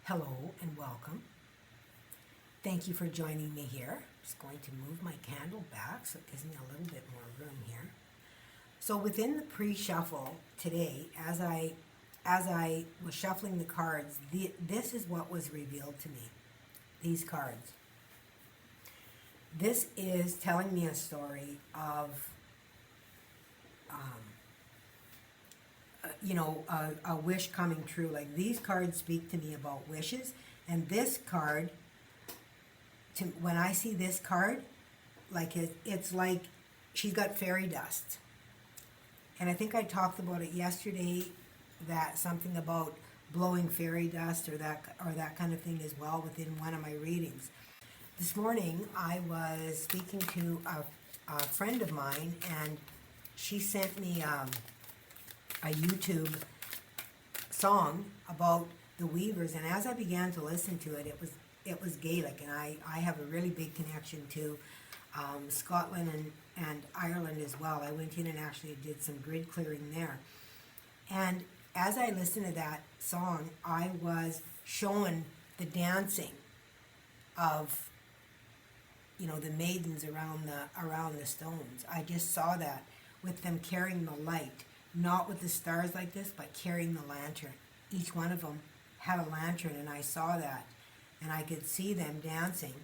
Hello and welcome. Thank you for joining me here. I'm just going to move my candle back so it gives me a little bit more room here. So within the pre-shuffle today, as I was shuffling the cards, this is what was revealed to me. These cards. This is telling me a story of a wish coming true. Like, these cards speak to me about wishes, and this card, when I see this card, like it's like she's got fairy dust. And I think I talked about it yesterday, that something about blowing fairy dust or that kind of thing as well within one of my readings. This morning I was speaking to a friend of mine, and she sent me a YouTube song about the Weavers, and as I began to listen to it, it was Gaelic, and I have a really big connection to Scotland and Ireland as well. I went in and actually did some grid clearing there, and as I listened to that song, I was shown the dancing of the maidens around the stones. I just saw that with them carrying the light. Not with the stars like this, but carrying the lantern. Each one of them had a lantern, and I saw that. And I could see them dancing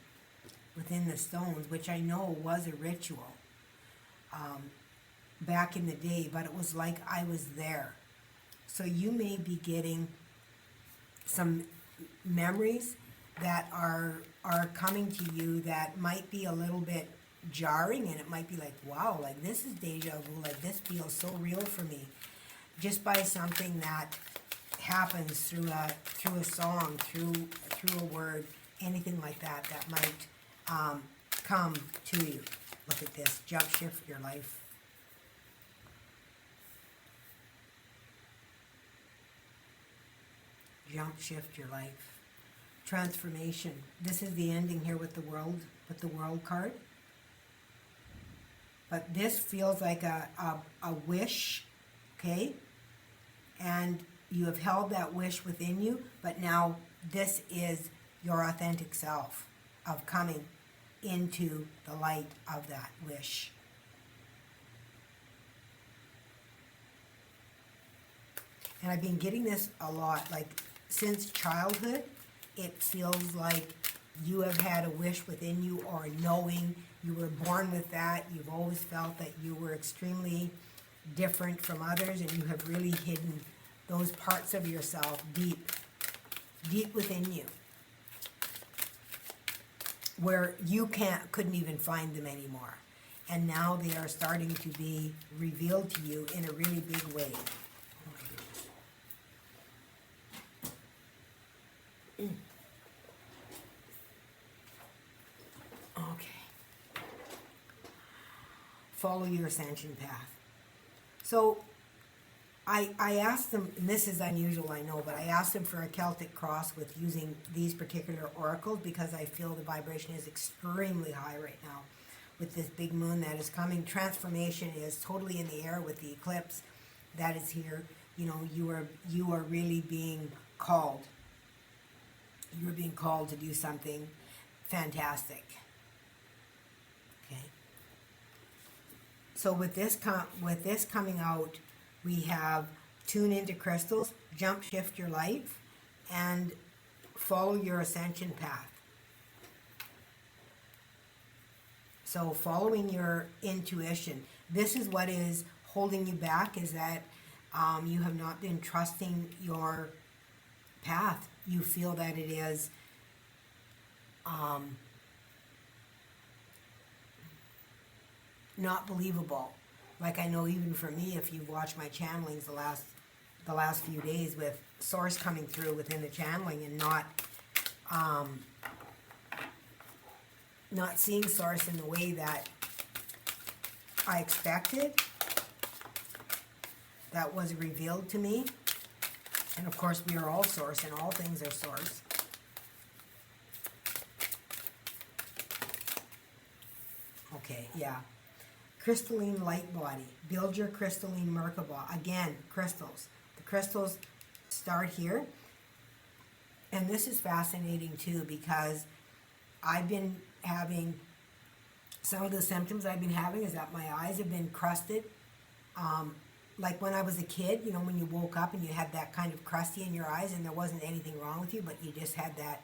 within the stones, which I know was a ritual back in the day, but it was like I was there. So you may be getting some memories that are coming to you that might be a little bit jarring, and it might be like, wow, like this is deja vu, like this feels so real for me, just by something that happens through a song, through a word, anything like that might come to you. Look at this, jump shift your life. Jump shift your life. Transformation. This is the ending here with the world card. But this feels like a wish, okay? And you have held that wish within you, but now this is your authentic self of coming into the light of that wish. And I've been getting this a lot, like since childhood. It feels like you have had a wish within you, or knowing you were born with that. You've always felt that you were extremely different from others, and you have really hidden those parts of yourself deep within you, where you couldn't even find them anymore. And now they are starting to be revealed to you in a really big way. Okay. Follow your ascension path. So I asked them, and this is unusual, I know, but I asked them for a Celtic cross with using these particular oracles, because I feel the vibration is extremely high right now with this big moon that is coming. Transformation is totally in the air with the eclipse that is here. You are really being called. You're being called to do something fantastic. Okay. So with this coming out, we have tune into crystals, jump shift your life, and follow your ascension path. So following your intuition. This is what is holding you back, is that you have not been trusting your path. You feel that it is not believable. Like, I know even for me, if you've watched my channelings the last few days, with source coming through within the channeling and not seeing source in the way that I expected, that was revealed to me. And of course, we are all source, and all things are source. Okay, yeah. Crystalline light body. Build your crystalline Merkaba. Again, crystals. The crystals start here. And this is fascinating too, because I've been having, some of the symptoms I've been having is that my eyes have been crusted. Like when I was a kid, you know, when you woke up and you had that kind of crusty in your eyes and there wasn't anything wrong with you, but you just had that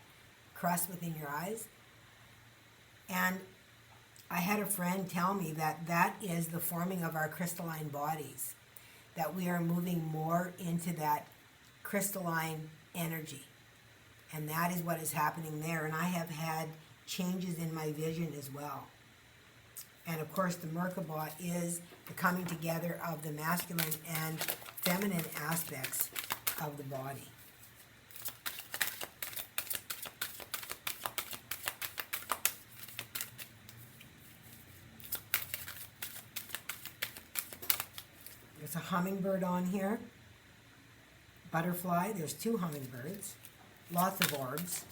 crust within your eyes. And I had a friend tell me that that is the forming of our crystalline bodies, that we are moving more into that crystalline energy. And that is what is happening there. And I have had changes in my vision as well. And of course, the Merkabah is the coming together of the masculine and feminine aspects of the body. There's a hummingbird on here. Butterfly, there's 2 hummingbirds. Lots of orbs.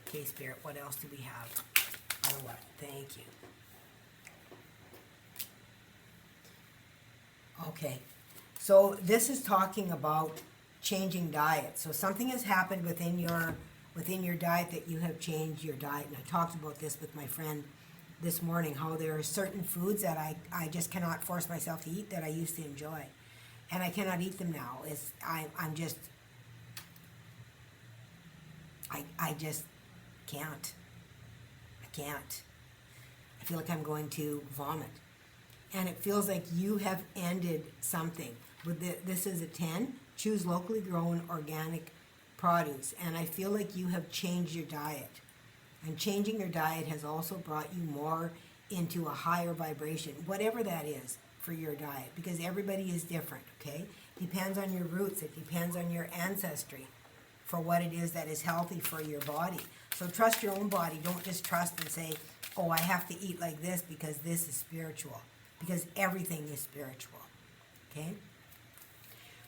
Okay, Spirit, what else do we have? Oh, what? Thank you. Okay, so this is talking about changing diet. So something has happened within your diet that you have changed your diet. And I talked about this with my friend this morning, how there are certain foods that I just cannot force myself to eat that I used to enjoy. And I cannot eat them now. I just can't. I can't. I feel like I'm going to vomit. And it feels like you have ended something. This is a 10. Choose locally grown organic produce. And I feel like you have changed your diet. And changing your diet has also brought you more into a higher vibration, whatever that is for your diet, because everybody is different, okay? Depends on your roots. It depends on your ancestry for what it is that is healthy for your body. So trust your own body. Don't just trust and say, oh, I have to eat like this because this is spiritual. Because everything is spiritual, okay?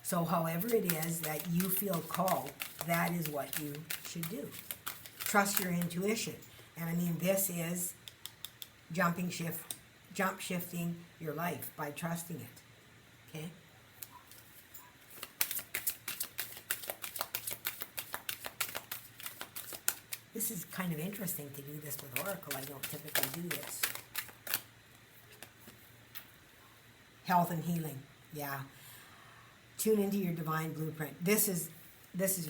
So however it is that you feel called, that is what you should do. Trust your intuition. And I mean, this is jump shifting your life by trusting it, okay? This is kind of interesting to do this with Oracle. I don't typically do this. Health and healing, yeah. Tune into your divine blueprint. This is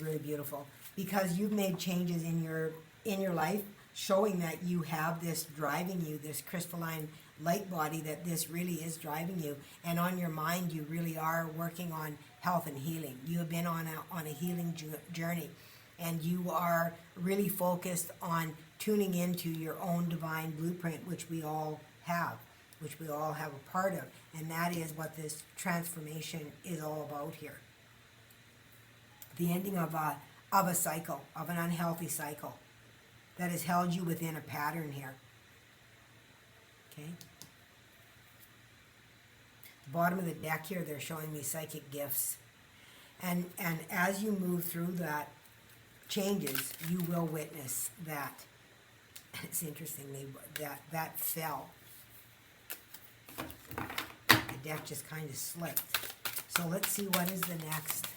really beautiful because you've made changes in your life, showing that you have this driving you, this crystalline light body, that this really is driving you. And on your mind, you really are working on health and healing. You have been on a healing journey. And you are really focused on tuning into your own divine blueprint, which we all have a part of. And that is what this transformation is all about here. The ending of a cycle, of an unhealthy cycle that has held you within a pattern here. Okay? The bottom of the deck here, they're showing me psychic gifts. And as you move through that changes, you will witness that. It's interesting, that fell. The deck just kind of slipped. So let's see what is the next.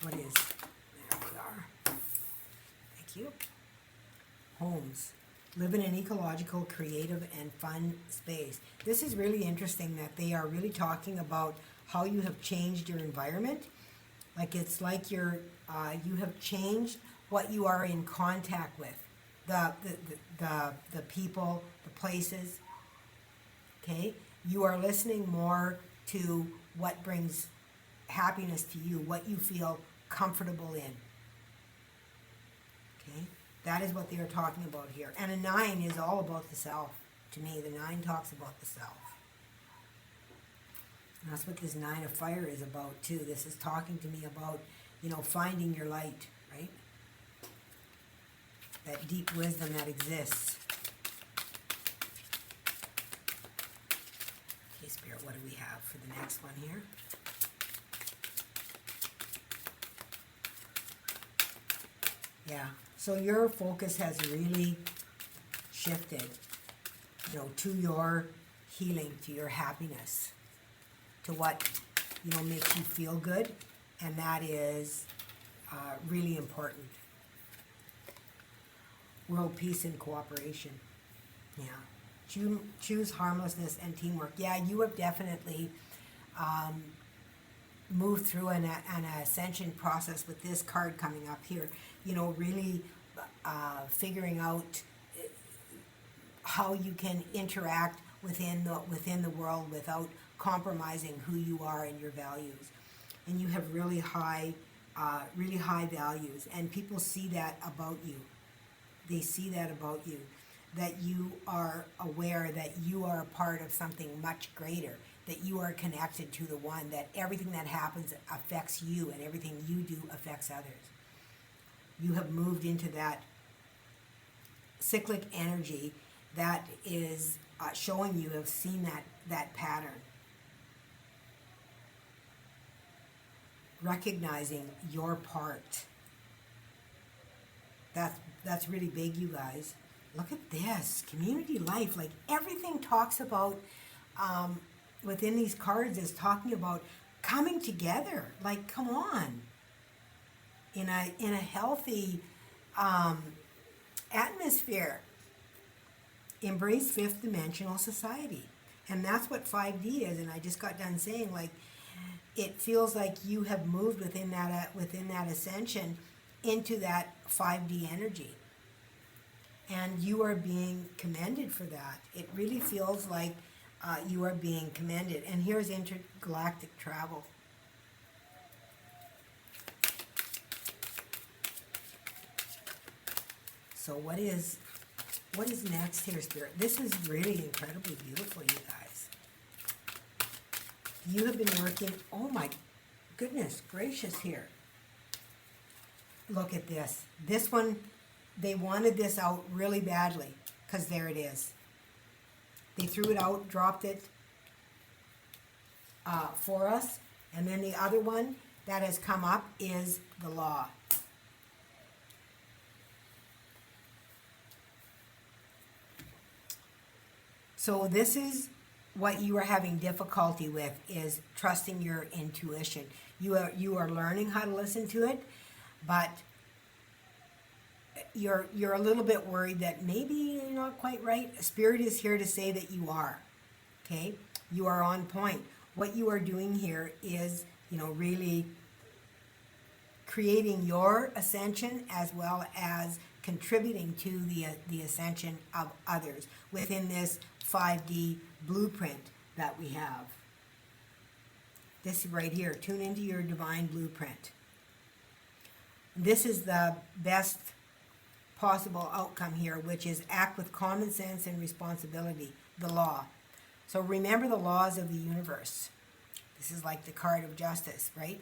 What is? There we are. Thank you. Homes. Live in an ecological, creative, and fun space. This is really interesting that they are really talking about how you have changed your environment. Like it's like you have changed what you are in contact with. The people, the places. Okay? You are listening more to what brings happiness to you, what you feel comfortable in. Okay? That is what they are talking about here. And a 9 is all about the self. To me, the 9 talks about the self. And that's what this 9 of fire is about too. This is talking to me about, finding your light, right? That deep wisdom that exists. Okay, Spirit, what do we have for the next one here? Yeah, so your focus has really shifted, to your healing, to your happiness, to what, makes you feel good, and that is really important. World peace and cooperation. Yeah. Choose harmlessness and teamwork. Yeah, you have definitely moved through an ascension process with this card coming up here. Really figuring out how you can interact within the world without compromising who you are and your values. And you have really high values, and people see that about you. They see that about you, that you are aware that you are a part of something much greater, that you are connected to the one, that everything that happens affects you and everything you do affects others. You have moved into that cyclic energy that is showing you have seen that pattern. Recognizing your part. That's really big, you guys. Look at this. Community life. Like everything talks about within these cards is talking about coming together. Like, come on. In a healthy atmosphere. Embrace fifth dimensional society. And that's what 5D is. And I just got done saying, like, it feels like you have moved within that ascension into that 5D energy. And you are being commended for that. It really feels like you are being commended. And here's intergalactic travel. So what is next here, Spirit? This is really incredibly beautiful, you guys. You have been working, oh my goodness gracious here. Look at this. This one, they wanted this out really badly, because there it is. They threw it out, dropped it for us. And then the other one that has come up is the law. So this is what you are having difficulty with, is trusting your intuition. You are learning how to listen to it, but you're a little bit worried that maybe you're not quite right. Spirit is here to say that you are. Okay? You are on point. What you are doing here is, really creating your ascension as well as contributing to the ascension of others within this 5D blueprint that we have. This right here, tune into your divine blueprint. This is the best possible outcome here, which is act with common sense and responsibility, the law. So remember the laws of the universe. This is like the card of justice, right?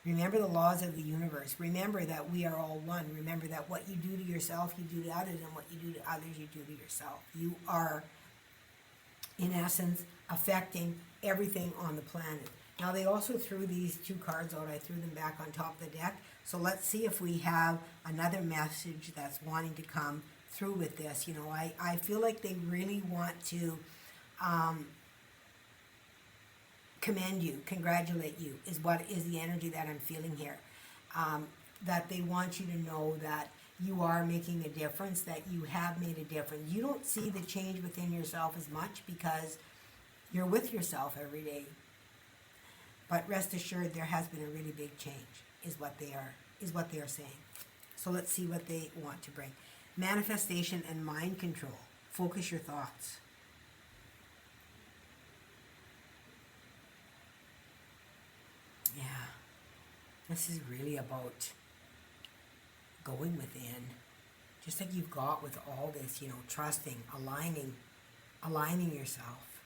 Remember the laws of the universe. Remember that we are all one. Remember that what you do to yourself, you do to others, and what you do to others, you do to yourself. You are, in essence, affecting everything on the planet. Now, they also threw these two cards out. I threw them back on top of the deck. So let's see if we have another message that's wanting to come through with this. I feel like they really want to commend you, congratulate you, is what is the energy that I'm feeling here. That they want you to know that you are making a difference, that you have made a difference. You don't see the change within yourself as much because you're with yourself every day. But rest assured, there has been a really big change, is what they are saying. So let's see what they want to bring. Manifestation and mind control. Focus your thoughts. Yeah, this is really about going within, just like you've got with all this, trusting, aligning yourself,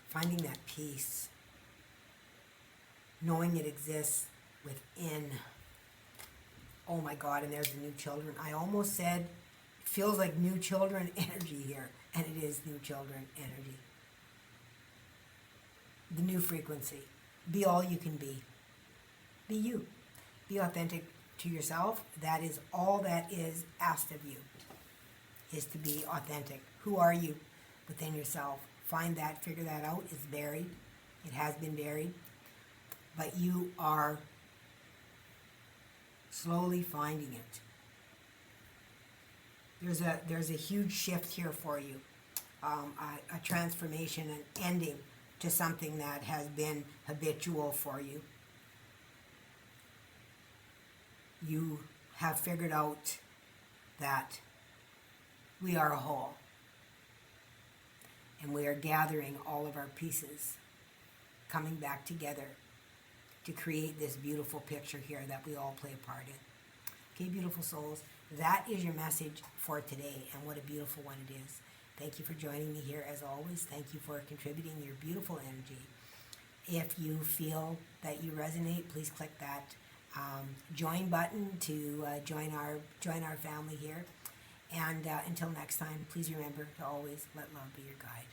finding that peace, knowing it exists within. Oh my God, and there's the new children. I almost said, it feels like new children energy here, and it is new children energy. The new frequency. Be all you can be. Be you. Be authentic to yourself. That is all that is asked of you, is to be authentic. Who are you? within yourself. Find that, figure that out. It's buried. It has been buried. But you are slowly finding it. There's a huge shift here for you. A transformation, an ending to something that has been habitual for you. You have figured out that we are a whole. And we are gathering all of our pieces, coming back together to create this beautiful picture here that we all play a part in. Okay, beautiful souls, that is your message for today, and what a beautiful one it is. Thank you for joining me here as always. Thank you for contributing your beautiful energy. If you feel that you resonate, please click that join button to join our family here. And until next time, please remember to always let love be your guide.